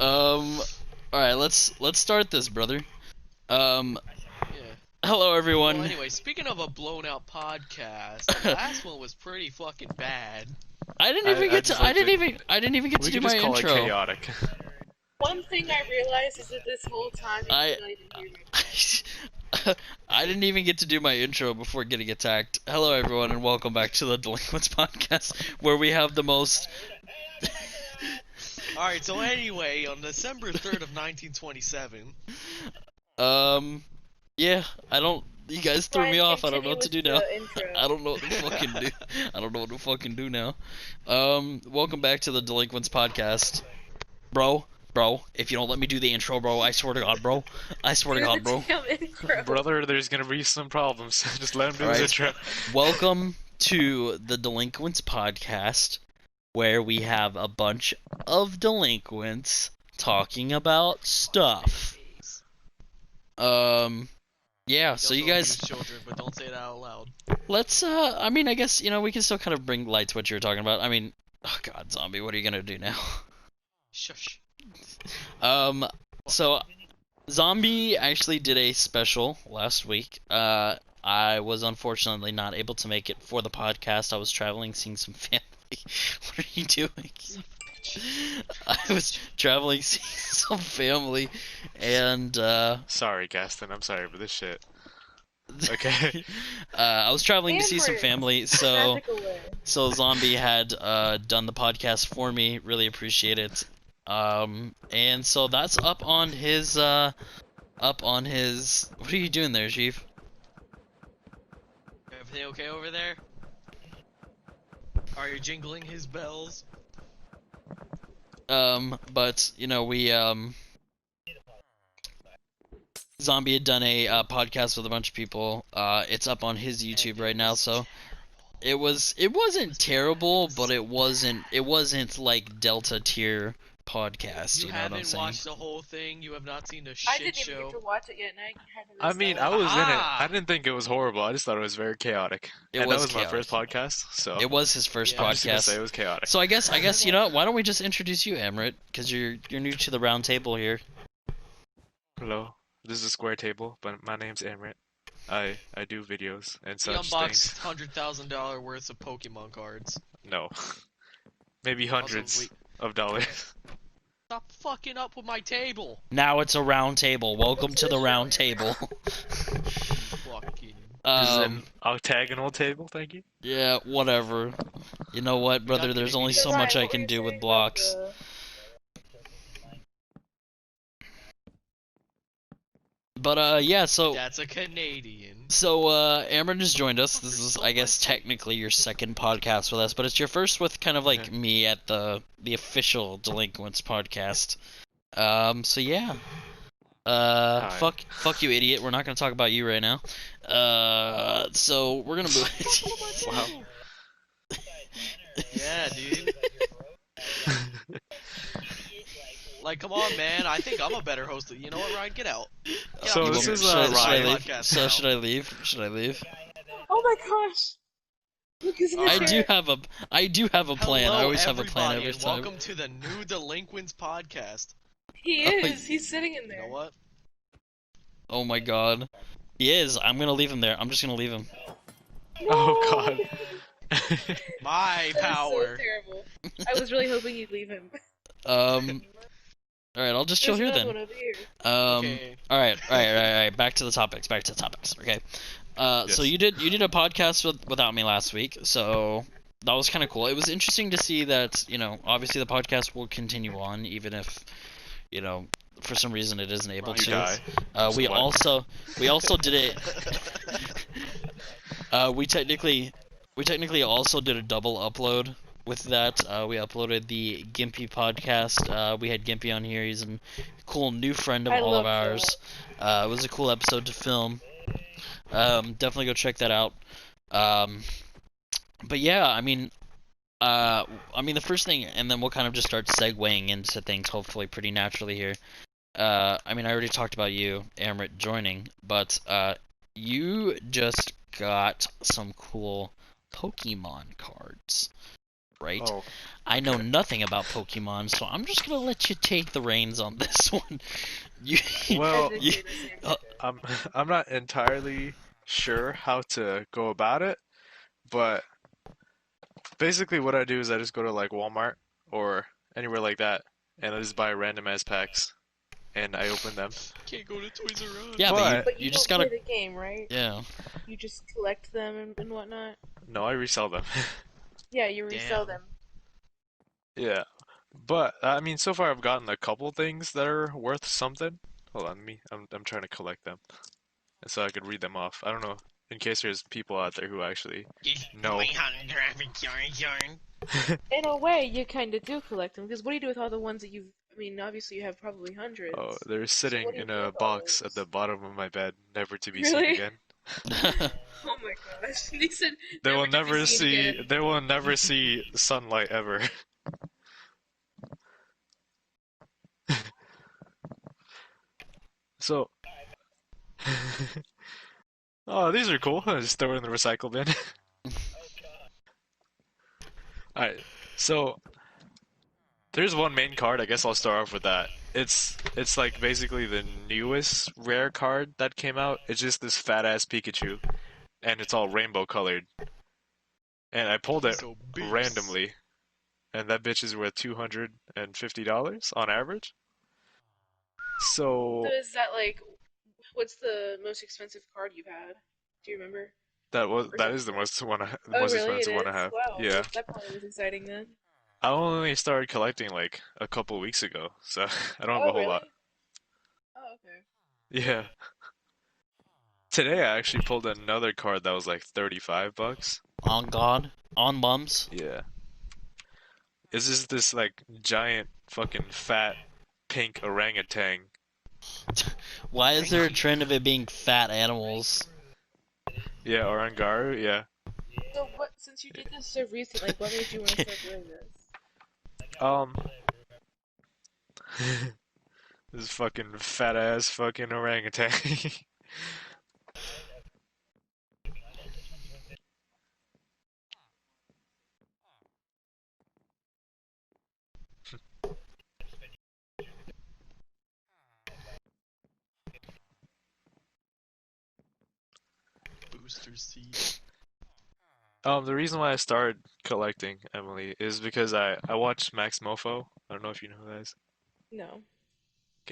All right, let's start this, brother. Um, Yeah. Hello everyone. Well, anyway, speaking of a blown out podcast, the last one was pretty fucking bad. I didn't even get to. I didn't even get to We do could my just call intro. it chaotic. One thing I realized is that this whole time you did not even hear me. I didn't even get to do my intro before getting attacked. Hello everyone, and welcome back to the Delinquents podcast, where we have the most. Alright, so anyway, on December 3rd of 1927. Yeah, I don't. You guys threw me Ryan, off. I don't know what to do now. intro. I don't know what to fucking do. I don't know what to fucking do now. Welcome back to the Delinquents podcast, bro. If you don't let me do the intro, bro, I swear to God, bro. I swear to God, bro. Brother, there's gonna be some problems. Just let him do his intro. Welcome to the Delinquents podcast, where we have a bunch of delinquents talking about stuff. Yeah, so you guys, Children, but don't say that out loud. let's, I mean, I guess, we can still kind of bring light to what you were talking about. I mean, oh god, zombie, what are you gonna do now? Shush. So, Zombie actually did a special last week. I was unfortunately not able to make it for the podcast. I was traveling, seeing some family. What are you doing? I was traveling, seeing some family, and, Sorry, Gaston, I'm sorry for this shit. Okay. I was traveling to see some family, so Magical way. Zombie had done the podcast for me. Really appreciate it. And so that's up on his What are you doing there, Chief? Everything okay over there? Are you jingling his bells? But we Zombie had done a podcast with a bunch of people. It's up on his YouTube right now, so it wasn't terrible, but it wasn't like Delta tier podcast. You know what I'm haven't saying? watched the whole thing. You have not seen the I shit didn't even show. get to watch it yet, and I had to I mean, I restart. was in it. Ah! I didn't think it was horrible. I just thought it was very chaotic. It and was that was chaotic. my first podcast, so It was his first Yeah. I'm just gonna podcast. say it was chaotic. So I guess you know what? Why don't we just introduce you, Amrit? Because you're new to the round table here. Hello, this is a square table, but my name's Amrit. I do videos and He such unboxed things. $100,000 worth of Pokemon cards. No. Maybe hundreds wait. of dollars. Stop fucking up with my table. Now it's a round table. Welcome to the round table. Fucking. This is an octagonal table, thank you. Yeah, whatever. You know what, brother? not There's giving only me so Ryan, much I what were can you do with saying blocks. about But yeah, so That's a Canadian. Amber just joined us. This is, I guess, technically your second podcast with us, but it's your first with kind of like Okay. me at the official Delinquents podcast. So yeah. Hi. Fuck you, idiot. We're not gonna talk about you right now. So we're gonna move. Wow. Yeah, dude. Like, come on, man. I think I'm a better host. You know what, Ryan? Get out. Get So out. this You is, want me to should I Ryan. leave? podcast So now. should I leave? Should I leave? Oh my gosh! Lucas in the I chair. do have a plan. Hello, I always have a plan everybody, every and time. welcome to the new Delinquents podcast. He is. He's sitting in You there. know what? Oh my god. He is. I'm gonna leave him there. I'm just gonna leave him. Oh god. My That was power. so terrible. I was really hoping you'd leave him. Alright, I'll just chill There's here another then. one over here. Okay. Alright. Back to the topics. Okay. So Yes. you did a podcast without me last week, so that was kind of cool. It was interesting to see that, obviously the podcast will continue on, even if, for some reason it isn't able Right. You to. die. We What? also did it. We technically also did a double upload with that. We uploaded the Gimpy podcast. We had Gimpy on here. He's a cool new friend of I all of love ours. It was a cool episode to film. Definitely go check that out. But yeah, I mean, the first thing, and then we'll kind of just start segueing into things, hopefully pretty naturally here. I already talked about you, Amrit, joining, but you just got some cool Pokemon cards. right? Oh, I know okay. nothing about Pokemon, so I'm just gonna let you take the reins on this one. You, Well, you, Technically the same uh, shit. I'm I'm not entirely sure how to go about it, but basically what I do is I just go to like Walmart or anywhere like that, and I just buy random ass packs, and I open them. Can't go to Toys R Us. yeah, but But But you you just don't play gotta, the game, right? yeah. You just collect them and whatnot. no, I resell them. Yeah, you resell Damn. them. Yeah. But I mean, so far I've gotten a couple things that are worth something. Hold on, I'm trying to collect them so I could read them off. I don't know, in case there's people out there who actually know. In a way, you kind of do collect them because what do you do with all the ones that you've? I mean, obviously you have probably Oh, hundreds. they're So sitting what do you in do a with all box at the those? bottom of my bed, never to be seen Really? again. Oh my gosh! They said They will never to be never seen see, again. they will never see sunlight ever. So, oh, these are cool. I just throw it in the recycle bin. Alright, so there's one main card. I guess I'll start off with that. It's like basically the newest rare card that came out. It's just this fat ass Pikachu, and it's all rainbow colored. And I pulled it So beast. randomly, and that bitch is worth $250 on average. So So is that like, what's the most expensive card you've had? Do you remember? Or that something is the like? the Oh, most really? It expensive one I is. have. Wow. Yeah, That probably was exciting then. I only started collecting like a couple weeks ago, so I don't have a Oh, whole lot. really? Oh, okay. Yeah. Today I actually pulled another card that was like $35. On God, on mums. Yeah. It's just this like giant fucking fat pink orangutan. Why is there a trend of it being fat animals? Yeah, Orangaru, yeah. So what? Since you did this so recent, like, what made you want to start doing this? Um this fucking fat ass fucking orangutan. Booster seat. The reason why I started collecting, Emily, is because I watched Max Mofo. I don't know if you know who that is. No.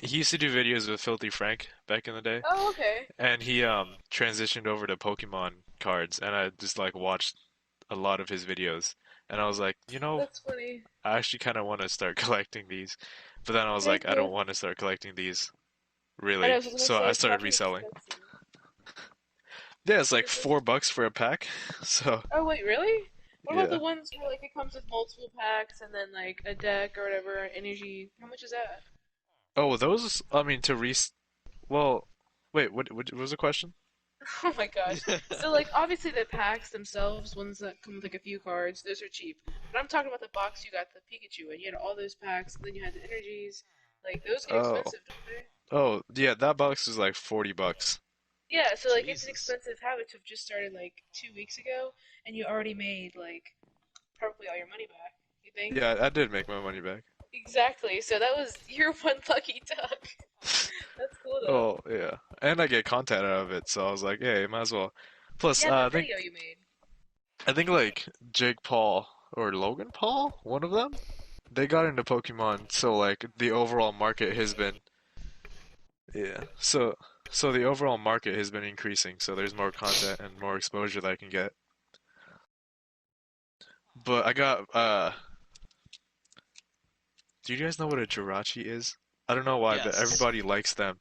He used to do videos with Filthy Frank back in the day, Oh, okay. and he transitioned over to Pokemon cards, and I just like watched a lot of his videos, and I was like, you know, That's funny. I actually kind of want to start collecting these, but then I was Heck like, I yeah. don't want to start collecting these I know, I really, was gonna so say I it's started probably reselling. expensive. Yeah, it's What like is it? $4 for a pack, so Oh wait, really? What about yeah. the ones where like it comes with multiple packs and then like a deck or whatever, energy? How much is that? Oh, those, I mean, well, wait, what was the question? Oh my gosh. So like obviously the packs themselves, ones that come with like a few cards, those are cheap. But I'm talking about the box you got the Pikachu and you had all those packs, and then you had the energies. Like those get Oh, expensive, don't they? oh, yeah, that box is like $40. Yeah, so like it's an Jesus. expensive habit to have just started like 2 weeks ago, and you already made like probably all your money back. You think? Yeah, I did make my money back. Exactly. So that was your one lucky duck. That's cool though. Oh, yeah. And I get content out of it, so I was like, hey, might as well. Plus, Yeah, that video you made. I think like Jake Paul or Logan Paul, one of them, they got into Pokemon, so like the overall market has been, yeah. So the overall market has been increasing, so there's more content and more exposure that I can get. But I got do you guys know what a Jirachi is? I don't know why, but Yes. everybody likes them.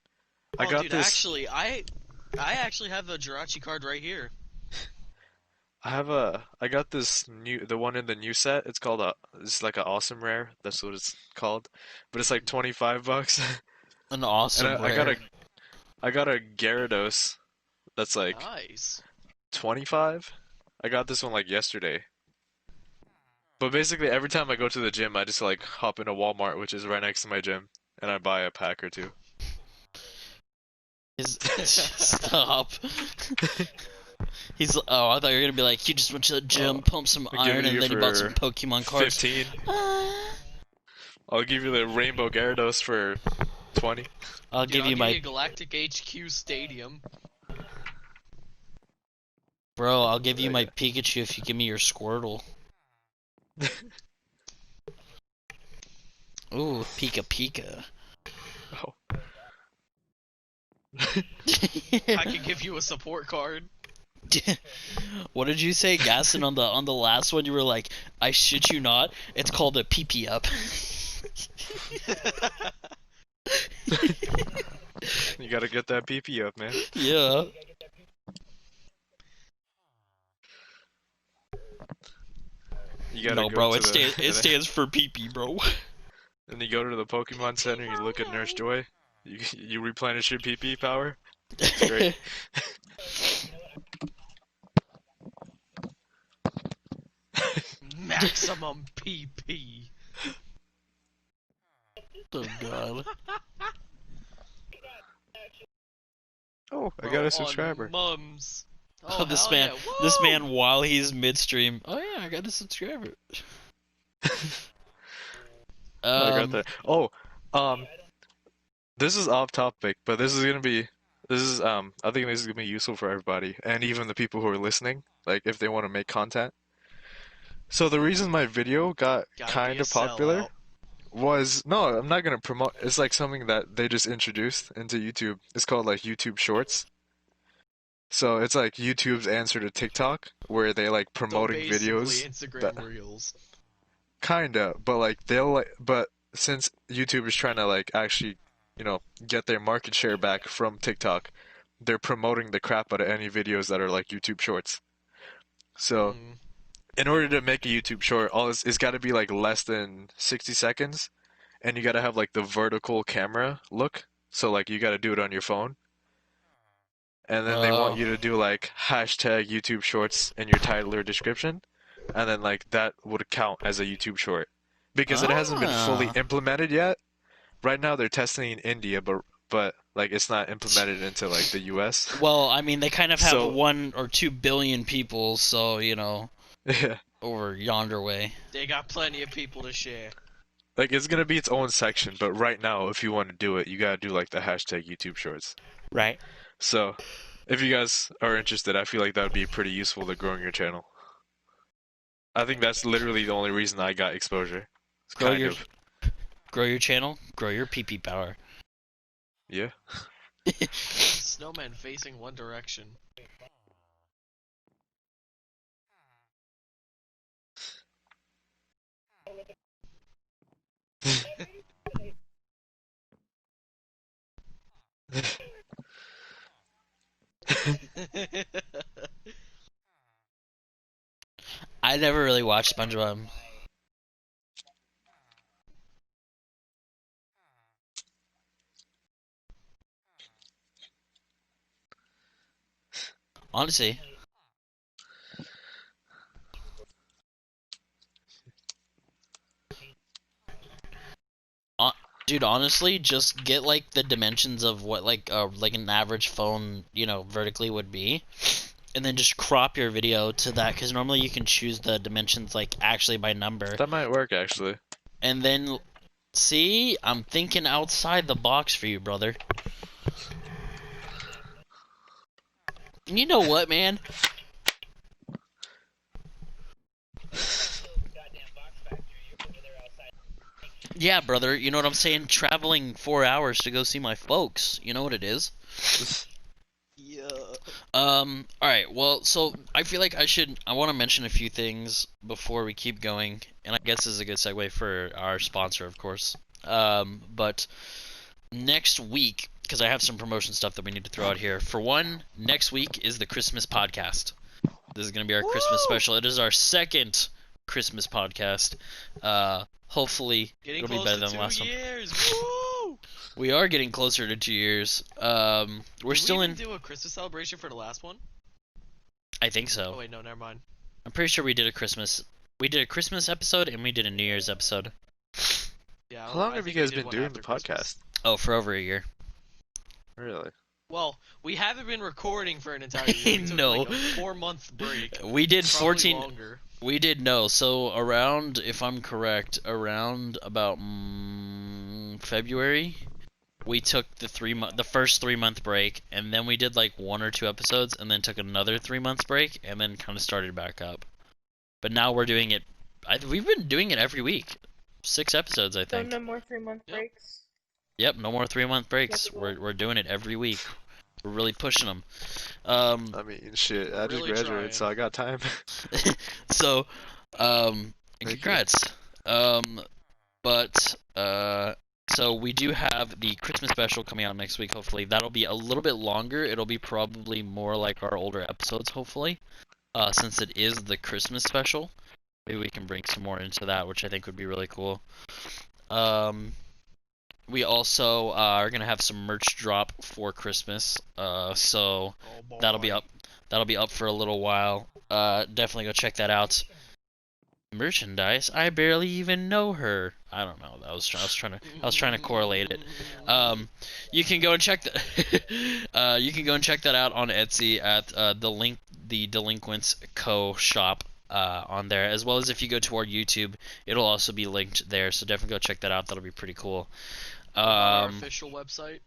I Oh, got dude, this actually, I actually have a Jirachi card right here. I got this the one in the new set. It's like an awesome rare. That's what it's called. But it's like $25. An And awesome rare. I got a Gyarados that's like Nice. 25. I got this one like yesterday. But basically every time I go to the gym, I just like hop into Walmart, which is right next to my gym, and I buy a pack or two. Is stop. He's. Oh, I thought you were gonna be like, he just went to the gym, pumped some I'll give iron, it to you and then he bought some for Pokemon cards. 15. Ah. I'll give you the Rainbow Gyarados for 20. I'll Dude, give I'll you my. Galactic HQ Stadium. Bro, I'll give you my Pikachu if you give me your Squirtle. Ooh, Pika Pika. Oh. I could give you a support card. What did you say, Gaston? On the last one, you were like, "I shit you not, it's called a PP up." You gotta get that PP up, man. Yeah. You gotta No, go bro, to it stands for PP, bro. And you go to the Pokemon Center, you look at Nurse Joy, you replenish your PP power. It's great. Maximum PP. Oh god. Oh, I Bro, got a on subscriber. Mums. Oh, this hell man, yeah. this Woo! man, while he's midstream. Oh yeah, I got a subscriber. I got that. Oh, this is off topic, but this is I think this is gonna be useful for everybody, and even the people who are listening, like if they want to make content. So the reason my video got Gotta kind be a of popular sellout. was, no, I'm not gonna promote. It's like something that they just introduced into YouTube. It's called like YouTube Shorts. So it's like YouTube's answer to TikTok, where they like So promoting basically, videos that Instagram Reels. kinda, but like but since YouTube is trying to like actually, get their market share back from TikTok, they're promoting the crap out of any videos that are like YouTube Shorts. So Mm. in order to make a YouTube short, it's got to be like less than 60 seconds, and you got to have like the vertical camera look. So like you got to do it on your phone. And then they want Oh. you to do like hashtag YouTube Shorts in your title or description, and then like that would count as a YouTube short. Because it hasn't been fully Ah. implemented yet. Right now they're testing in India, but like it's not implemented into like the US. Well, I mean, they kind of have So 1 or 2 billion people, so yeah, over yonder way. They got plenty of people to share. like it's gonna be its own section, but right now if you want to do it, you gotta do like the hashtag YouTube Shorts. Right. So if you guys are interested, I feel like that would be pretty useful to growing your channel. I think that's literally the only reason I got exposure. It's Grow kind your of. grow your channel, grow your PP power. Yeah. Snowman facing one direction. I never really watched SpongeBob. Honestly. Dude, honestly, just get like the dimensions of what like an average phone, vertically would be, and then just crop your video to that, because normally you can choose the dimensions like actually by number, That might work actually. and then see, I'm thinking outside the box for you, brother. You know what, man? Yeah, brother, you know what I'm saying? Traveling 4 hours to go see my folks. You know what it is? Yeah. Alright, well, so I feel like I want to mention a few things before we keep going, and I guess this is a good segue for our sponsor, of course. But next week, because I have some promotion stuff that we need to throw out here. For one, next week is the Christmas podcast. This is going to be our Christmas special. It is our second Christmas podcast. Hopefully Getting it'll be close better to than the last 2 one. years. Woo! We are getting closer to 2 years. We're Did still we in. even do a Christmas celebration for the last one? I think so. Oh wait, no, never mind. I'm pretty sure we did a Christmas episode and we did a New Year's episode. Yeah. How long I have you think we guys did been one doing after the Christmas. podcast? Oh, for over a year. Really? Well, we haven't been recording for an entire year. We took No. like a 4-month break. We did Probably 14. longer. We did no. So around, if I'm correct, around about February, we took the first 3 month break, and then we did like 1 or 2 episodes, and then took another 3 months break, and then kind of started back up. But now we're doing it. We've been doing it every week. 6 episodes, I So think. no more 3-month Yep. breaks. Yep, no more 3 month breaks. That's cool. We're doing it every week. We're really pushing them. I mean, shit. I just Really graduated, so trying. I got time. So, and Thank you. congrats. So we do have the Christmas special coming out next week. Hopefully, that'll be a little bit longer. It'll be probably more like our older episodes. Hopefully, since it is the Christmas special, maybe we can bring some more into that, which I think would be really cool. We also are gonna have some merch drop for Christmas. So Oh, boy. that'll be up. That'll be up for a little while. Definitely go check that out. Merchandise. I barely even know her. I don't know. I was trying to correlate it. You can go and check that. You can go and check that out on Etsy at the Delinquents Co shop on there, as well as if you go to our YouTube, it'll also be linked there. So definitely go check that out. That'll be pretty cool. Our official website.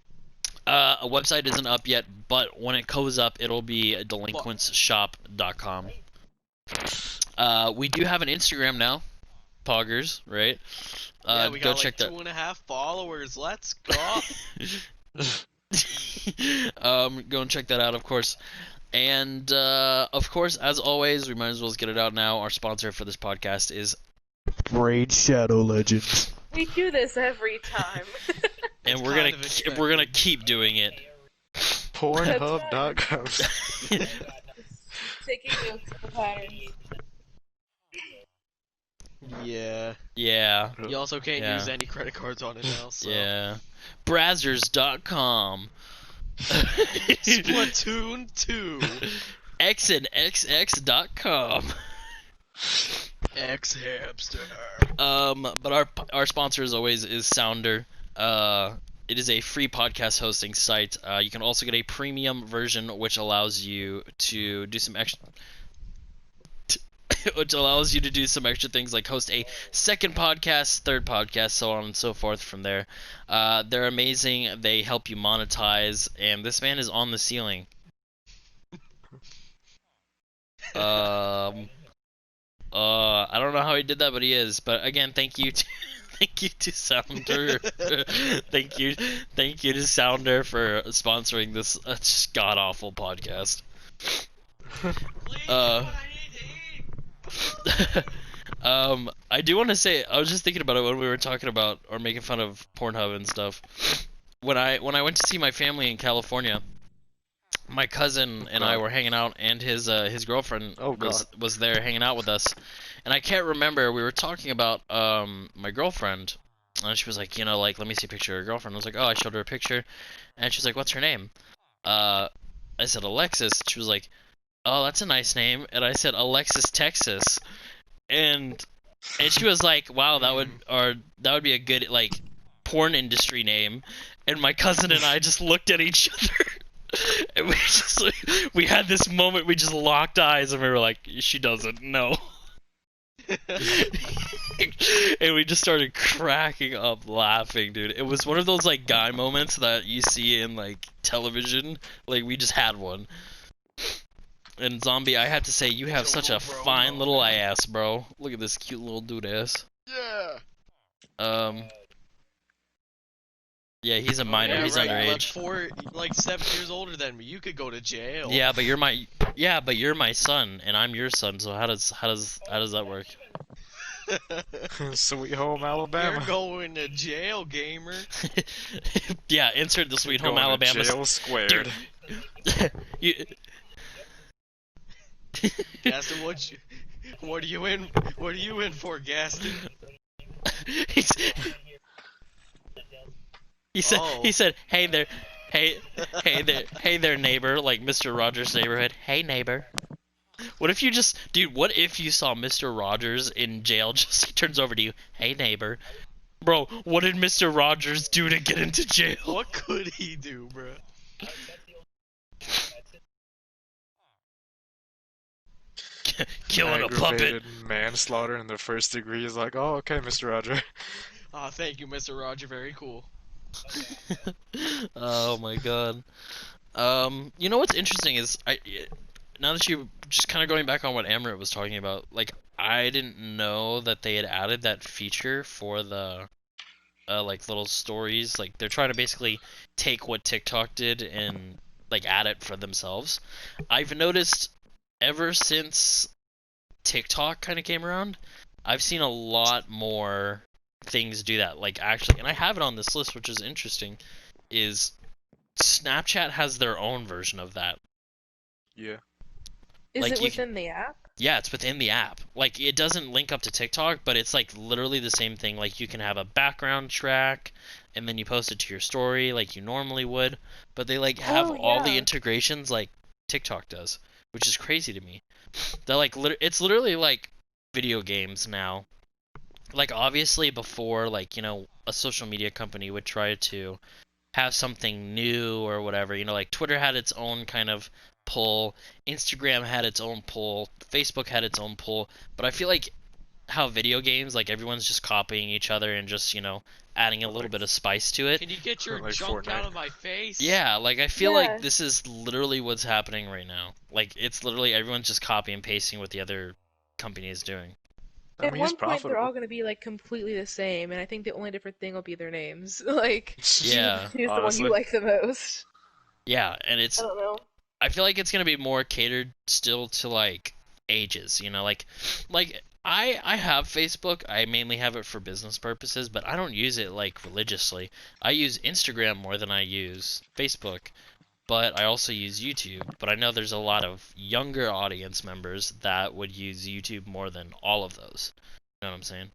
A website isn't up yet, but when it goes up, it'll be delinquentsshop.com. We do have an Instagram now, Poggers, right? Yeah, we go got check like 2.5 followers. Let's go. that. Go and check that out, of course. And of course, as always, we might as well get it out now. Our sponsor for this podcast is Raid Shadow Legends. We do this every time. and It's we're kind gonna of we're gonna keep doing it. Pornhub.com. Taking notes of the pattern. Yeah. Yeah. You also can't Yeah. use any credit cards on it now. So. Yeah. Brazzers.com. Splatoon 2. xandxx.com. X hamster. But our sponsor as always is Sounder. It is a free podcast hosting site. You can also get a premium version, which allows you to do some extra things like host a second podcast, third podcast, so on and so forth from there. They're amazing. They help you monetize, and this man is on the ceiling. I don't know how he did that, but he is. But again, thank you to Sounder. thank you to Sounder for sponsoring this god awful podcast. I do want to say, I was just thinking about it when we were talking about or making fun of Pornhub and stuff. When I went to see my family in California, my cousin and I were hanging out, and his girlfriend was there hanging out with us. And I can't remember, we were talking about my girlfriend, and she was like, like, let me see a picture of her girlfriend. I was like, oh, I showed her a picture, and she's like, what's her name? I said Alexis. She was like, oh, that's a nice name. And I said Alexis, Texas. And she was like, wow, that would be a good like porn industry name. And my cousin and I just looked at each other, and we had this moment. We just locked eyes, and we were like, she doesn't know. And we just started cracking up laughing, dude. It was one of those like guy moments that you see in like television. Like, we just had one. And Zombie, I have to say, you have such a fine little ass, bro. Look at this cute little dude ass. Yeah. Yeah, he's a minor. Yeah, He's right. underage. Like 7 years older than me. You could go to jail. Yeah, but you're my son, and I'm your son. So how does that work? Sweet home Alabama. You're going to jail, gamer. Yeah, insert the Sweet Home Going to Alabama. jail squared. You... Gaston, what are you in? What are you in for, Gaston? He said, hey there, neighbor, like Mr. Rogers' neighborhood. Hey, neighbor. What if you saw Mr. Rogers in jail? Just he turns over to you. Hey, neighbor. Bro, what did Mr. Rogers do to get into jail? What could he do, bro? Killing a puppet. aggravated manslaughter in the first degree is like, oh, okay, Mr. Roger. Thank you, Mr. Roger. Very cool. Oh my god. You know what's interesting is now that you just kind of going back on what Amaret was talking about, like I didn't know that they had added that feature for the like little stories. Like they're trying to basically take what TikTok did and like add it for themselves. I've noticed ever since TikTok kind of came around, I've seen a lot more things do that. Like actually, and I have it on this list, which is interesting, is Snapchat has their own version of that. Yeah. Is Like, it you within the app? Yeah, it's within the app. Like it doesn't link up to TikTok, but it's like literally the same thing. Like you can have a background track and then you post it to your story like you normally would, but they like have Oh, all the yeah. integrations like TikTok does, which is crazy to me. They're like it's literally like video games now. Like obviously before, like, you know, a social media company would try to have something new or whatever, you know, like Twitter had its own kind of pull, Instagram had its own pull, Facebook had its own pull, but I feel like how video games, like everyone's just copying each other and just, you know, adding a little Like- bit of spice to it. Can you get your Like junk out Fortnite. of my face? Yeah, like I feel Yeah. like this is literally what's happening right now. Like it's literally everyone's just copy and pasting what the other company is doing. I At mean, he's one point, they're all profitable. going to be like completely the same, and I think the only different thing will be their names. Like, Yeah. choose the one Honestly. you like the most. Yeah, and it's I don't know. I feel like it's gonna be more catered still to like ages, you know, like I have Facebook. I mainly have it for business purposes, but I don't use it like religiously. I use Instagram more than I use Facebook, but I also use YouTube. But I know there's a lot of younger audience members that would use YouTube more than all of those. You know what I'm saying?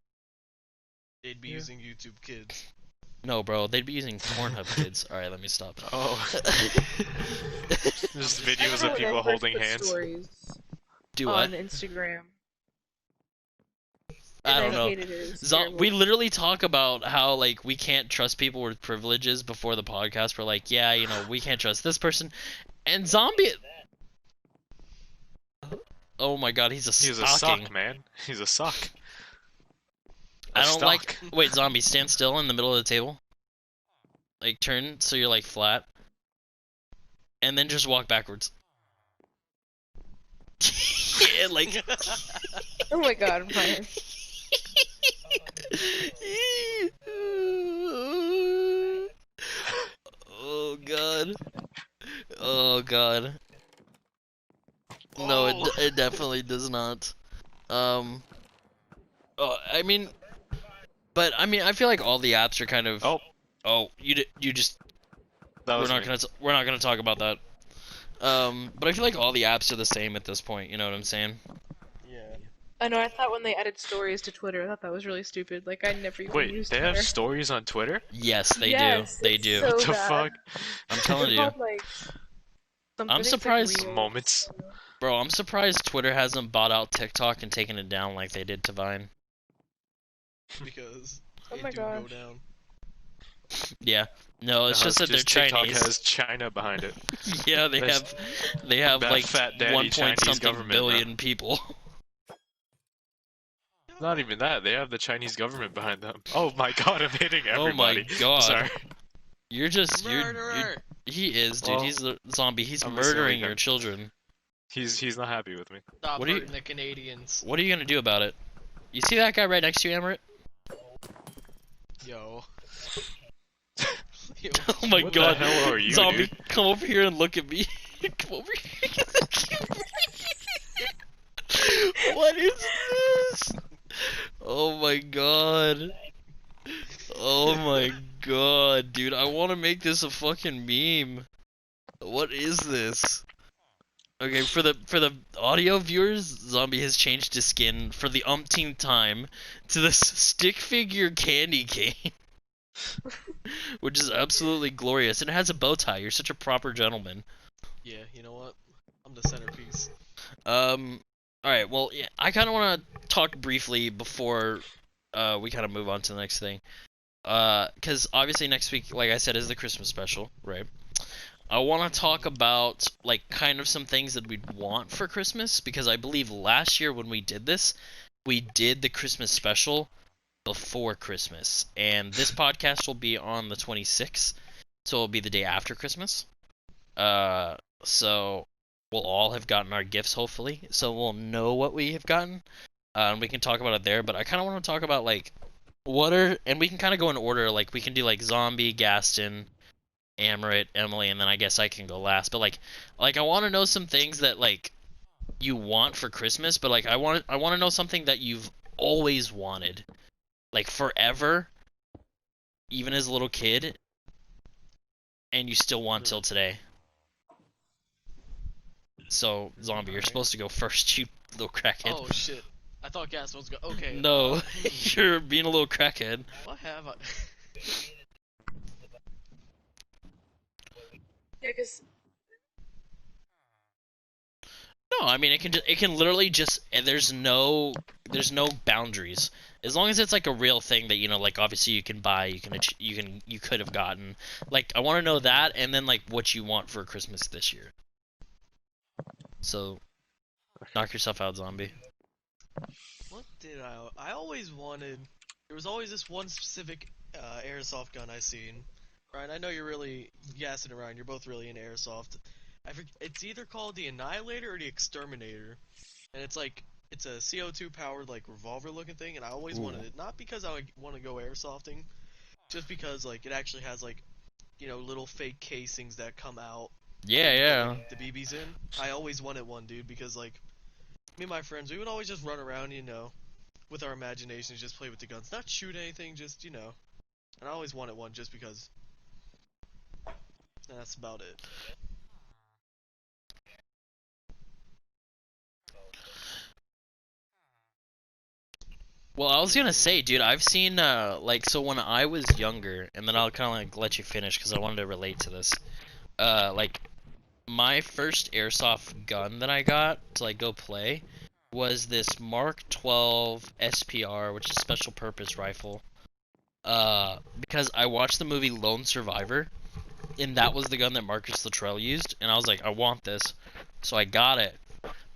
They'd be Yeah. using YouTube Kids. No, bro, they'd be using Pornhub Kids. All right, let me stop. Oh. Just videos I of don't know, people they holding put hands. Stories Do what? on Instagram. I And don't know. hated it. It was We terrible. literally talk about how like we can't trust people with privileges before the podcast. We're like, yeah, you know, we can't trust this person. And Zombie. Oh my God, he's a He's a stocking. sock, man. He's a sock. I don't stock. like. Wait, Zombie, stand still in the middle of the table. Like turn so you're like flat, and then just walk backwards. Yeah, like. Oh my god, Ryan. Oh God. Oh God. No, Oh. it definitely does not. I mean, but I mean, I feel like all the apps are kind of. Oh, Oh, you just. that was me. We're not gonna talk about that. But I feel like all the apps are the same at this point. You know what I'm saying? Yeah. I know, I thought when they added stories to Twitter, I thought that was really stupid. Like, I never even Wait, used they have Twitter. stories on Twitter? Yes, they Yes, do. They it's do. so What the bad. fuck? I'm telling They're you, called, like, something. I'm It's, like, surprised- Reels. Moments. bro. I'm surprised Twitter hasn't bought out TikTok and taken it down like they did to Vine. Because Oh they my do go gosh. down. Yeah. No, it's No, just that they're TikTok Chinese. has China behind it. Yeah, they There's have that like fat daddy 1 point Chinese something government, bro. billion people. Not even that. They have the Chinese government behind them. Oh my god, I'm hitting Oh my everybody. God. Sorry. You're just Murderer! he is, dude. Well, He's the zombie. He's I'm murdering assuming your that- children. He's not happy with me. Stop What do you- hurting the Canadians. What are you gonna do about it? You see that guy right next to you, Amaret? Yo. Yo. Oh my What the God, hell are you, zombie, dude? come over here and look at me. Come over here. What is this? Oh my God. Oh my God, dude. I want to make this a fucking meme. What is this? Okay, for the audio viewers, Zombie has changed his skin for the umpteenth time to this stick figure candy cane. Which is absolutely glorious. And it has a bow tie. You're such a proper gentleman. Yeah, you know what? I'm the centerpiece. Alright, well, yeah, I kind of want to talk briefly before we kind of move on to the next thing. Because obviously next week, like I said, is the Christmas special, right? I want to talk about like kind of some things that we'd want for Christmas because I believe last year when we did this, we did the Christmas special before Christmas, and this podcast will be on the 26th, so it'll be the day after Christmas. So we'll all have gotten our gifts hopefully, so we'll know what we have gotten, and we can talk about it there. But I kind of want to talk about like and we can kind of go in order. Like we can do like Zombie, Gaston, Amarit, Emily, and then I guess I can go last. But like I want to know some things that like you want for Christmas, but like I want to know something that you've always wanted, like forever, even as a little kid, and you still want till today. So, Zombie, you're Alright. supposed to go first, you little crackhead. Oh shit! I thought Gas was okay. No, you're being a little crackhead. What have I? Yeah, because No, I mean it can literally just there's no boundaries as long as it's like a real thing that like obviously you can buy, you could have gotten. Like I want to know that, and then like what you want for Christmas this year. So, knock yourself out, Zombie. What did I always wanted. There was always this one specific airsoft gun I seen. Ryan, I know you're really gassing around. You're both really into airsoft. It's either called the Annihilator or the Exterminator, and it's a CO2 powered like revolver looking thing. And I always wanted it, not because I want to go airsofting, just because like it actually has like little fake casings that come out. Yeah. The BBs in. I always wanted one, dude, because like me and my friends, we would always just run around, with our imaginations, just play with the guns, not shoot anything, just And I always wanted one just because. And that's about it. Well, I was gonna say, dude, I've seen so when I was younger, and then I'll kind of like let you finish because I wanted to relate to this. Like my first airsoft gun that I got to like go play was this Mark 12 SPR, which is special purpose rifle. Because I watched the movie Lone Survivor, and that was the gun that Marcus Luttrell used, and I was like, I want this, so I got it.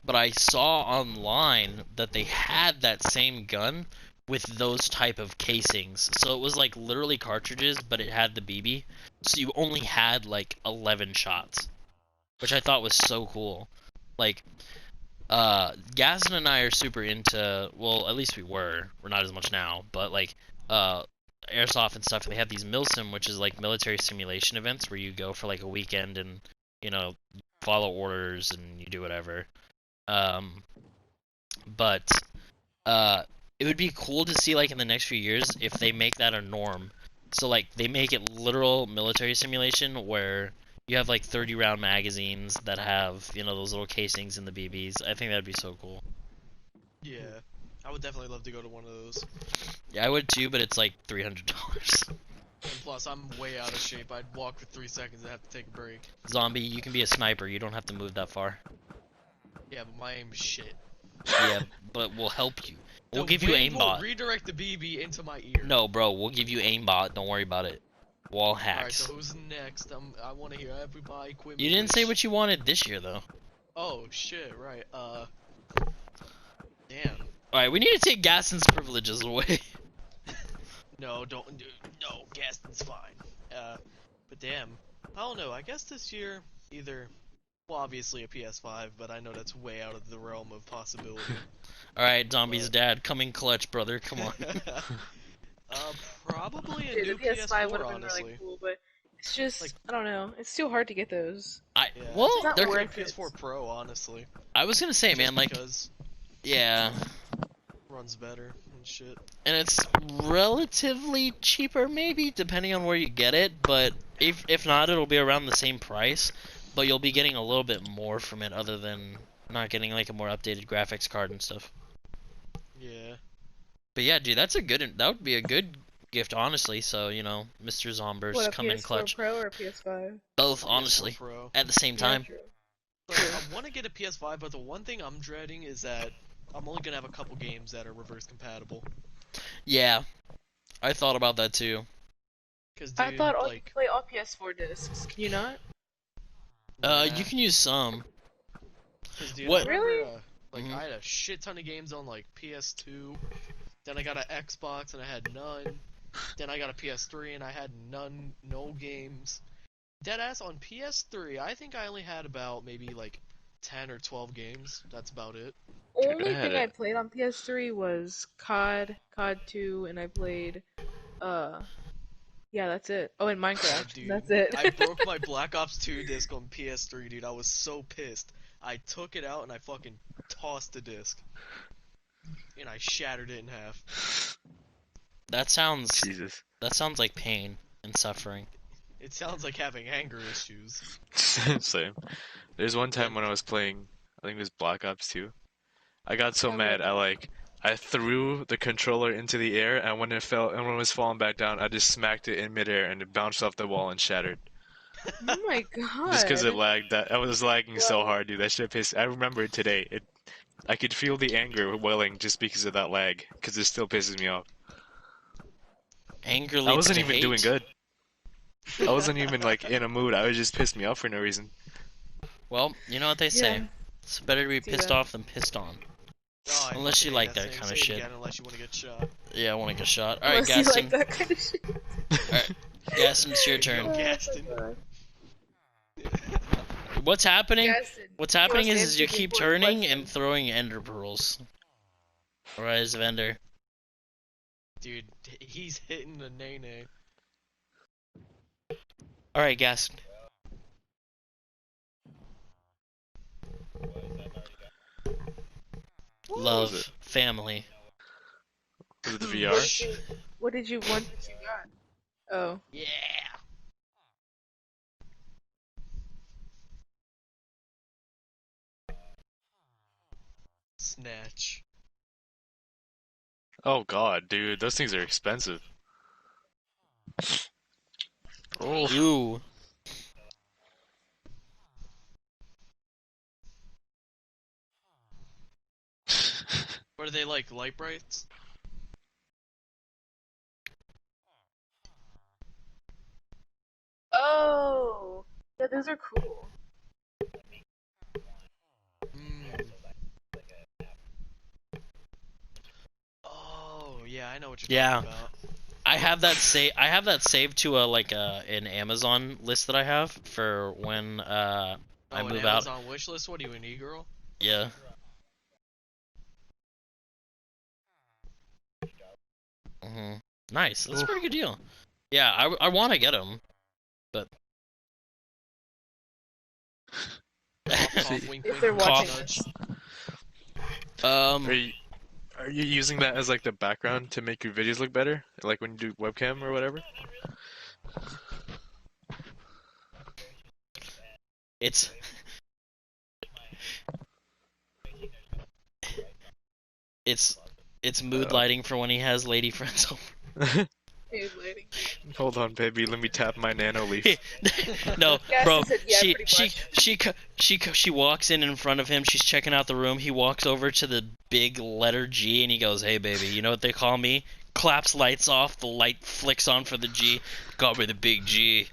But I saw online that they had that same gun with those type of casings. So it was like literally cartridges, but it had the BB. So you only had like 11 shots, which I thought was so cool. Like, Gazin and I are super into, well, at least we were. We're not as much now, but like, airsoft and stuff. They have these milsim, which is like military simulation events where you go for like a weekend and follow orders and you do whatever. But it would be cool to see like in the next few years if they make that a norm. So like they make it literal military simulation where you have like 30 round magazines that have those little casings in the BBs. I think that'd be so cool. Yeah, I would definitely love to go to one of those. Yeah, I would too, but it's like $300. And plus, I'm way out of shape. I'd walk for 3 seconds and have to take a break. Zombie, you can be a sniper. You don't have to move that far. Yeah, but my aim is shit. Yeah, but we'll help you. We'll give you wind will aimbot. redirect the BB into my ear. No, bro, we'll give you aimbot. Don't worry about it. Wall hacks. Alright, so who's next? I want to hear everybody quit. You didn't say what you wanted this year, though. Oh, shit, right. Damn. Alright, we need to take Gaston's privileges away. No, no, Gaston's fine. But damn. I don't know, I guess this year, well, obviously a PS5, but I know that's way out of the realm of possibility. Alright, Zombie's dad, come in clutch, brother, come on. Probably a dude, new the PS5 would PS4, have been honestly. really cool, but it's just I don't know. It's too hard to get those. Yeah. Well, It's not they're worth PS4 Pro, honestly. I was gonna say, man, like, Because yeah, runs better and shit. and it's relatively cheaper, maybe, depending on where you get it, but if not, it'll be around the same price, but you'll be getting a little bit more from it other than not getting, like, a more updated graphics card and stuff. Yeah. But yeah, dude, that would be a good gift, honestly, so, Mr. Zombers, What, a come in PS4 clutch. Pro or a PS5? Both, PS4 honestly, Pro. at the same time. Yeah, true. Like, I want to get a PS5, but the one thing I'm dreading is that I'm only gonna have a couple games that are reverse compatible. Yeah, I thought about that too. Cause I thought you like, could play all PS4 discs. Can you not? You can use some. Cause dude, What? I remember, Really? Mhm. I had a shit ton of games on like PS2. Then I got an Xbox and I had none. Then I got a PS3 and I had no games. Deadass on PS3, I think I only had about maybe like 10 or 12 games. That's about it. Dude, I Only had thing I it. played on PS3 was COD 2, and I played uh yeah, that's it. Oh, and Oh, Minecraft. dude, That's it. I broke my Black Ops 2 disc on PS3, dude. I was so pissed. I took it out and I fucking tossed the disc. And I shattered it in half. That sounds Jesus. like pain and suffering. It sounds like having anger issues. Same. There's one time Then, when I was playing, I think it was Black Ops 2. I got so Sounds mad, like I threw the controller into the air, and when it was falling back down, I just smacked it in midair, and it bounced off the wall and shattered. oh my Just because it god. lagged, I was lagging so Well, hard, dude. That shit pissed. I remember it today. I could feel the anger welling just because of that lag, because it still pisses me off. Anger I leads wasn't to even doing hate. good. I wasn't even like in a mood. I was just pissed me off for no reason. Well, you know what they say. yeah, It's better to be see pissed that. off than pissed on. oh, I Unless you fucking hate like that that saying. kind of Say it shit. again unless you want to get shot. Yeah, I want to get shot. Alright, Unless you like Gaston. that kind of shit. Alright, Gaston, it's your There you turn. go, Oh my Gaston. god. What's happening? Gaston, What's he happening wants to is you answer the keep important turning and question. throwing ender pearls. Rise of Ender. Dude, he's hitting the nay-nay. Alright, Gaston. What Love. was it? Family. Was it the What VR? did you, what did you want that you got? Oh. Yeah! Snatch. Oh god, dude, those things are expensive. Oh. Ew. What are they like, light brights? Oh. Yeah, those are cool. Mm. Oh, yeah, I know what you're Yeah. talking about. I have that saved to an Amazon list that I have for when I Oh, an move out. Amazon wishlist? What are you, an e-girl? Yeah. Nice. That's a pretty good deal. Yeah, I want to get them, but Cough, cough, wink, If wink, they're nudge, watching nudge. this. Are you using that as like the background to make your videos look better? Like when you do webcam or whatever? it's it's mood lighting for when he has lady friends over. Hey, lady. Hold on, baby. Let me tap my nano leaf. No, Gaston bro. said yeah, She pretty she much. she walks in front of him. She's checking out the room. He walks over to the big letter G and he goes, "Hey, baby, you know what they call me?" Claps lights off. The light flicks on for the G. Call me the big G.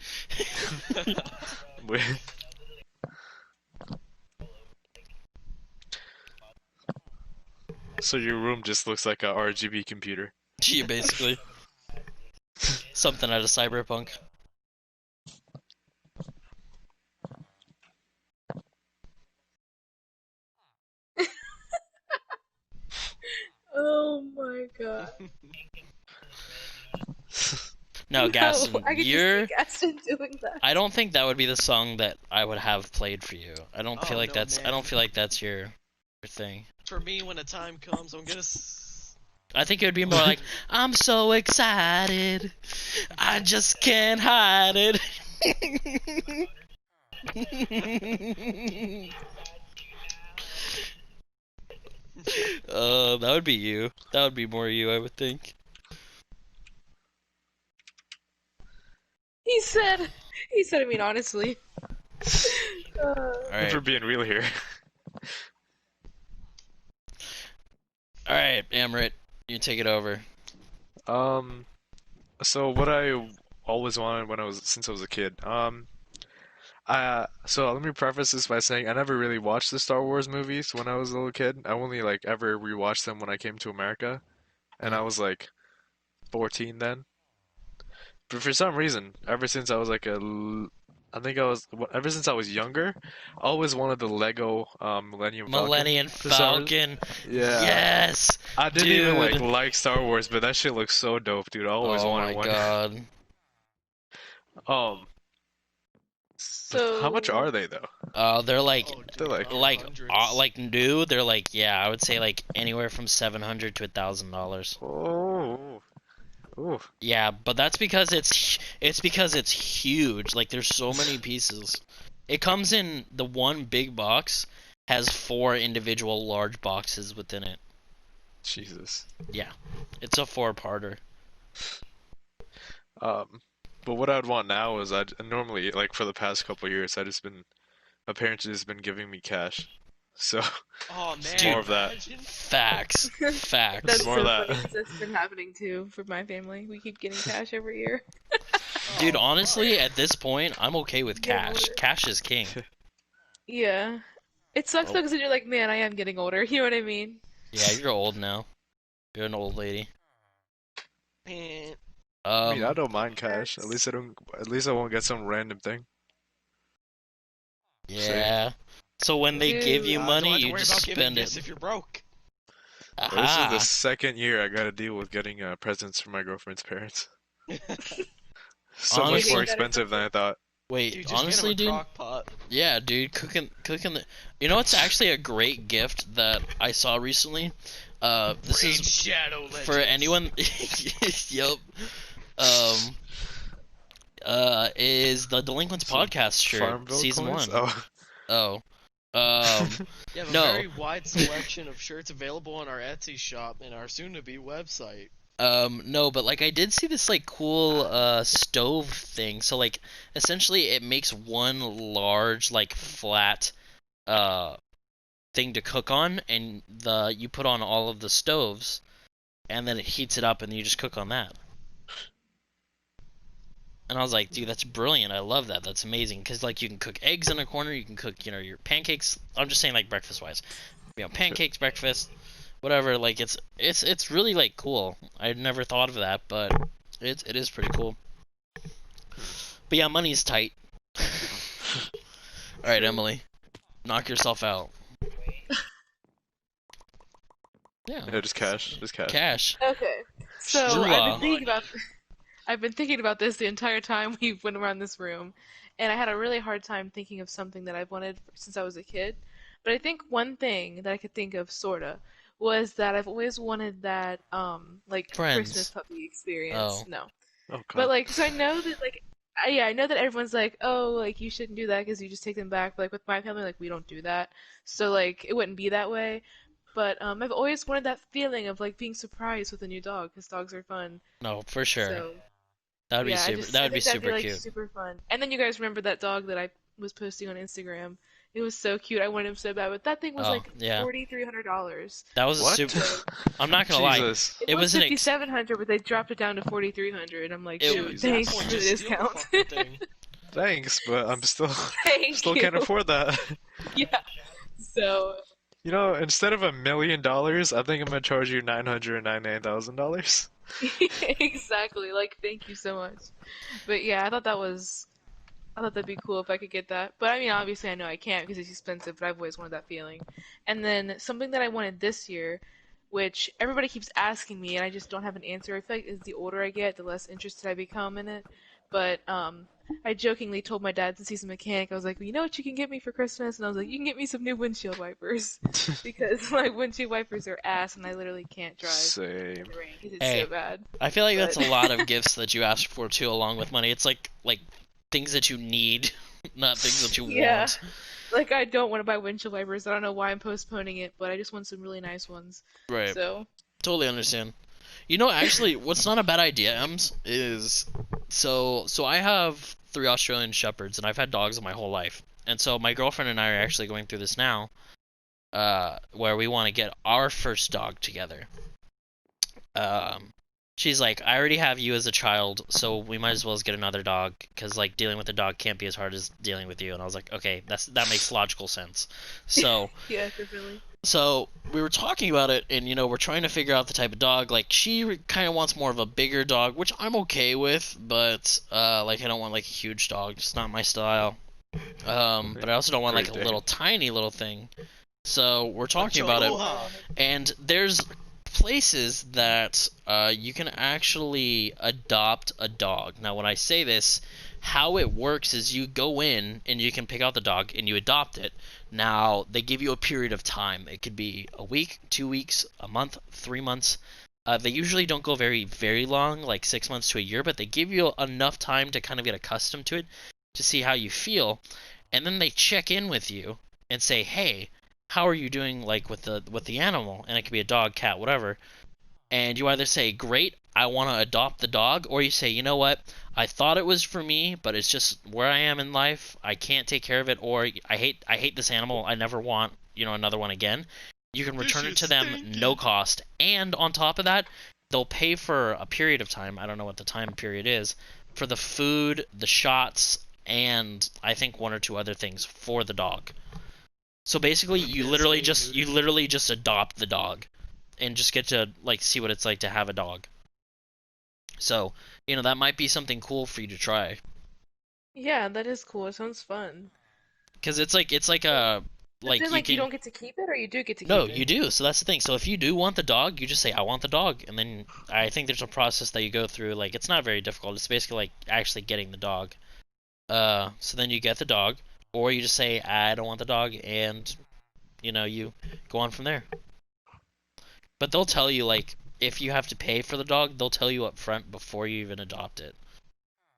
So your room just looks like a RGB computer. G basically. Something out of Cyberpunk. Oh my god. No, Gaston, I could you're. just see Gaston doing that. I don't think that would be the song that I would have played for you. I don't feel Oh, like no, that's. I man. don't feel like that's your thing. For me, when the time comes, I'm gonna. I think it would be more like, I'm so excited, I just can't hide it. That would be you. That would be more you, I would think. He said, I mean, honestly. Alright. For being real here. Alright, Amrit, you take it over. So what I always wanted since I was a kid, So let me preface this by saying I never really watched the Star Wars movies when I was a little kid. I only like ever rewatched them when I came to America, and Mm. I was like 14 then. But for some reason, ever since I was like I think ever since I was younger, I always wanted the Lego Millennium Falcon Millennium for some reason. Falcon. Yeah. Yes, I didn't even dude. like Star Wars, but that shit looks so dope, dude. I always Oh wanted my one. god. Um, but how much So are they though? They're like Oh, They're dude, like, hundreds. like new. They're like, yeah, I would say like anywhere from $700 to $1,000. oh, oh, Yeah, but that's because it's huge. Like there's so many pieces. It comes in the one big box has 4 individual large boxes within it. Jesus. Yeah, it's a 4-parter. Um, but what I'd want now is I'd normally like for the past couple of years my parents have just been giving me cash, so Oh just man, more of that. imagine. Facts, facts. that's More of so that. funny because that's been happening too for my family. We keep getting cash every year. Dude, Oh, honestly, fuck. at this point, I'm okay with Getting cash. older. Cash is king. Yeah. It sucks though Oh, because you're like, man, I am getting older. You know what I mean? yeah, you're old now. You're an old lady. Man. I mean, I Um, don't mind cash. That's At least I won't get some random thing. Say, yeah. So when they give dude. you Don't money, have to you worry just about giving spend gifts it. if you're broke. well, this is the Aha. second year I gotta deal with getting presents from my girlfriend's parents. So Do you much more Honestly, hate that or expensive than I something? thought. wait, Dude, just get him honestly, a dude. crock pot. Yeah, dude, cooking the. You know, it's actually a great gift that I saw recently. This Raid is Shadow Legends. for anyone. Yup. Um, is the Delinquents Some podcast shirt, Farmville season coins? 1. Oh. Oh. Um, You have a no. very wide selection of shirts available on our Etsy shop and our soon-to-be website. No, but like I did see this like cool stove thing. So like essentially it makes one large like flat uh thing to cook on, and you put on all of the stoves, and then it heats it up, and you just cook on that. And I was like, dude, that's brilliant. I love that. That's amazing. Because like you can cook eggs in a corner, you can cook your pancakes. I'm just saying like breakfast wise, pancakes, breakfast, whatever. Like it's really like cool. I'd never thought of that, but it is pretty cool. But yeah, money's tight. All right, Emily, knock yourself out. Yeah, Yeah, just cash. Just cash. cash. Okay. So Strua. I've been thinking about this the entire time we went around this room, and I had a really hard time thinking of something that I've wanted since I was a kid. But I think one thing that I could think of, sorta, was that I've always wanted that like Christmas Friends. puppy experience. Oh. No, Oh, but God. like, so I know that like, yeah, I know that everyone's like, oh, like you shouldn't do that because you just take them back. But like with my family, like we don't do that, so like it wouldn't be that way. But I've always wanted that feeling of like being surprised with a new dog because dogs are fun. No, for sure. So That would be yeah, super. That I would be think that'd be super like cute. super fun. And then you guys remember that dog that I was posting on Instagram? It was so cute. I wanted him so bad, but that thing was Oh like yeah, $4,300. that was a What? super. So I'm not gonna lie. Jesus. it It was was an ex. 5,700, but they dropped it down to 4,300. I'm like, It dude, was- Dude, at that thanks point, for the just steal the discount. fucking thing. Thanks, but I'm still Thank still you. can't afford that. Yeah. So You know, instead of $1 million, I think I'm gonna charge you $999,000. exactly. Like, thank you so much. But yeah, I thought that'd be cool if I could get that. But I mean, obviously, I know I can't because it's expensive, but I've always wanted that feeling. And then something that I wanted this year, which everybody keeps asking me, and I just don't have an answer. I feel like as the older I get, the less interested I become in it. But I jokingly told my dad since he's a mechanic, I was like, well, you know what you can get me for Christmas? And I was like, you can get me some new windshield wipers because my windshield wipers are ass, and I literally can't drive in Same. the rain because it's Hey, so bad. I feel like that's But a lot of gifts that you ask for too, along with money. It's like things that you need, not things that you yeah. want. Like, I don't want to buy windshield wipers. I don't know why I'm postponing it, but I just want some really nice ones. Right. So, Totally understand. You know, actually, what's not a bad idea, Ems, is so I have 3 Australian Shepherds, and I've had dogs my whole life. And so my girlfriend and I are actually going through this now, where we want to get our first dog together. Um, she's like, I already have you as a child, so we might as well get another dog, because like dealing with a dog can't be as hard as dealing with you. And I was like, okay, that makes logical sense. So Yeah, definitely. so we were talking about it, and we're trying to figure out the type of dog. Like she kind of wants more of a bigger dog, which I'm okay with, but like I don't want like a huge dog. It's not my style. But I also don't want like a Great day. little tiny little thing. So we're talking about it, Chihuahua. and there's places that you can actually adopt a dog. Now, when I say this, how it works is you go in and you can pick out the dog and you adopt it. Now, they give you a period of time. It could be a week, 2 weeks, a month, 3 months. They usually don't go very, very long, like 6 months to a year, but they give you enough time to kind of get accustomed to it, to see how you feel, and then they check in with you and say, "Hey, how are you doing like with the animal?" And it could be a dog, cat, whatever. And you either say, "Great, I want to adopt the dog," or you say, "You know what? I thought it was for me, but it's just where I am in life. I can't take care of it, or I hate this animal. I never want, another one again." You can This return it shit's to them, stinking. no cost. And on top of that, they'll pay for a period of time. I don't know what the time period is, for the food, the shots, and I think one or two other things for the dog. So basically, you Yeah, literally spay just neuter. you literally just adopt the dog, and just get to like see what it's like to have a dog. So that might be something cool for you to try, Yeah, that is cool. It sounds fun. because it's like a But like then, you like, you can. don't get to keep it, or you do get to No, keep you it? do. So that's the thing. So if you do want the dog, you just say, "I want the dog," and then I think there's a process that you go through. Like it's not very difficult. It's basically like actually getting the dog. So then you get the dog, or you just say, "I don't want the dog," and you go on from there. But they'll tell you, like, if you have to pay for the dog, they'll tell you up front before you even adopt it.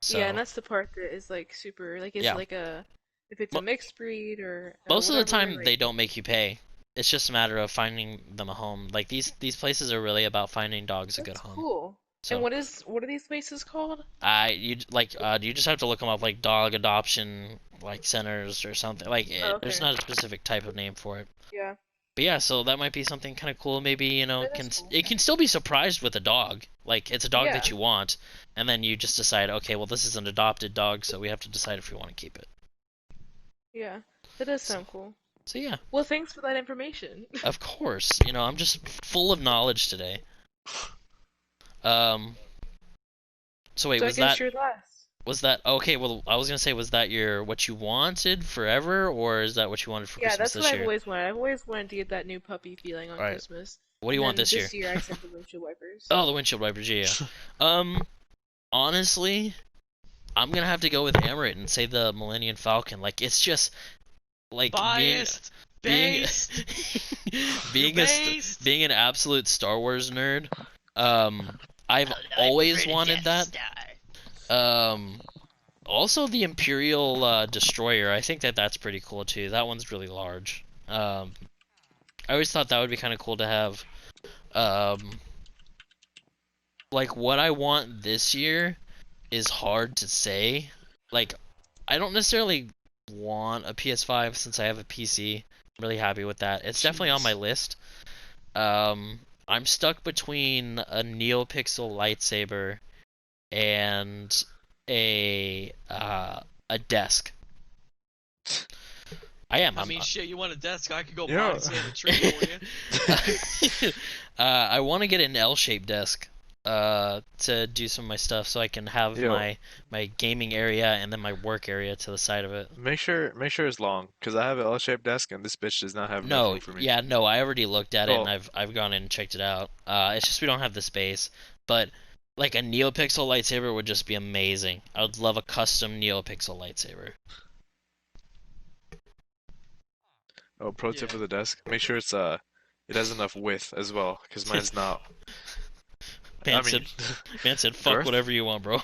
Yeah, and So that's the part that is like super. Like, is it yeah, like if it's a Mo- mixed breed or most of the whatever? time Like, they don't make you pay. It's just a matter of finding them a home. Like these places are really about finding dogs a good that's home. cool. And So what are these places called? you just have to look them up, like dog adoption like centers or something. Like Oh, there's okay. not a specific type of name for it. Yeah, But yeah, so that might be something kind of cool. Maybe that is can cool. it can still be surprised with a dog. Like it's a dog that Yeah, you want, and then you just decide, okay, well this is an adopted dog, so we have to decide if we want to keep it. yeah, that does So, sound cool. so yeah, Well, thanks for that information. of course, I'm just full of knowledge today. Um, so wait, So I was guess that you're last. was that okay? Well, I was gonna say, was that your what you wanted forever, or is that what you wanted for Yeah, Christmas that's what this I've year? always wanted. I've always wanted to get that new puppy feeling on All right, Christmas. what do you And want then this year? this year I said the windshield wipers. Oh, the windshield wipers, yeah. Um, honestly, I'm gonna have to go with Amaret and say the Millennium Falcon. Like it's just like Biased. being Based. being You're a based. being an absolute Star Wars nerd. I've always wanted that. Um, also the Imperial Destroyer. I think that's pretty cool too. That one's really large. I always thought that would be kind of cool to have. Um, like what I want this year is hard to say. Like I don't necessarily want a PS5 since I have a PC. I'm really happy with that. It's definitely on my Jeez. list. I'm stuck between a NeoPixel lightsaber and a desk. I am. I mean, shit, you want a desk? I could go Yeah. body slam a tree for you. I want to get an L-shaped desk to do some of my stuff, so I can have Yo, my gaming area and then my work area to the side of it. make sure it's long, cause I have an L-shaped desk and this bitch does not have enough No, room for me. yeah, no, I already looked at it and Oh, I've gone in and checked it out. It's just we don't have the space. But like a NeoPixel lightsaber would just be amazing. I would love a custom NeoPixel lightsaber. pro tip Yeah. for the desk: make sure it has enough width as well, cause mine's not. I Man mean, said, fuck girth. whatever you want, bro.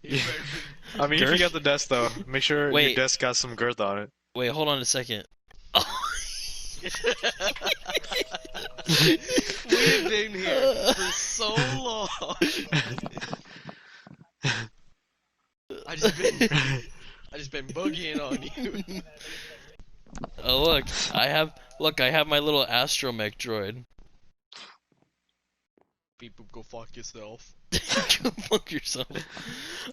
You Yeah. better- I mean, if you Girth? got the desk though, make sure your Wait, desk got some girth on it. wait, hold on a second. We've been here for so long. I just been boogieing on you. Oh look, I have my little astromech droid. Beep boop, go fuck yourself. Go fuck yourself.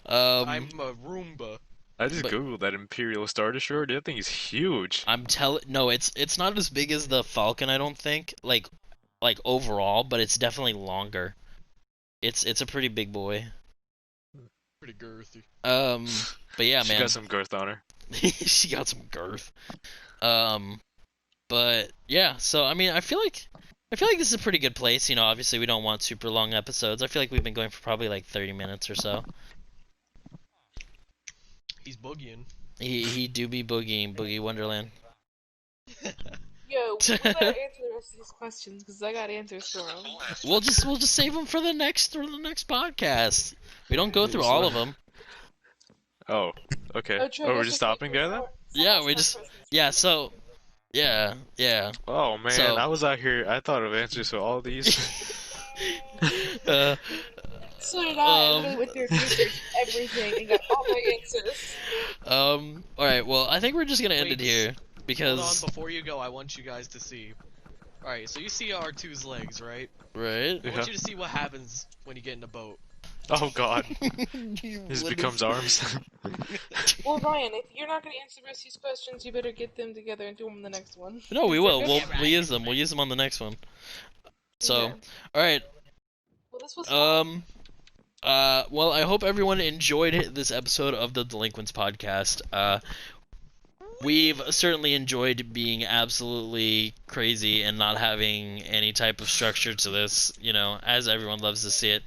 I'm a Roomba. I just But- googled that Imperial Star Destroyer. That thing is huge. No, it's not as big as the Falcon, I don't think. Like overall, but it's definitely longer. It's a pretty big boy. Pretty girthy. But yeah, She man. got some girth on her. She got some girth. But yeah, so I mean, I feel like this is a pretty good place. You know, obviously we don't want super long episodes. I feel like we've been going for probably like 30 minutes or so. He's boogieing. He do be boogieing, Boogie Wonderland. Yo, we better answer the rest of these questions because I got answers for them. We'll just save them for the next podcast. We don't go through all of them. Oh, okay. Oh, Trey, Oh, we're guess just what's stopping there then? Yeah, we just so yeah. Oh man, So- I was out here. I thought of answers for all these. So did I. Literally went through research everything and got all my answers. All right. Well, I think we're just gonna end it Wait, here Hold on, because before you go, I want you guys to see. Alright, so you see R2's legs, right? right. I want you to see what happens when you get in a boat. Oh god, You this little- becomes arms. Well, Ryan, if you're not going to answer the rest of these questions, you better get them together and do them in the next one. No, we will. We'll Yeah, we'll use them. We'll use them on the next one. So, Okay. all right. Well, this was fun. Well, I hope everyone enjoyed this episode of the Delinquents podcast. We've certainly enjoyed being absolutely crazy and not having any type of structure to this, you know, as everyone loves to see it.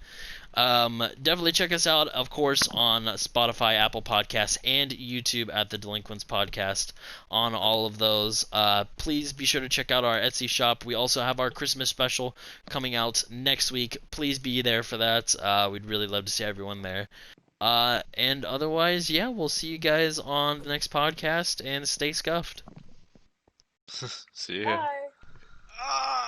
Definitely check us out, of course, on Spotify, Apple Podcasts, and YouTube at the Delinquents Podcast. On all of those, please be sure to check out our Etsy shop. We also have our Christmas special coming out next week. Please be there for that. We'd really love to see everyone there. And otherwise, yeah, we'll see you guys on the next podcast, and stay scuffed. See ya. Bye. Ah!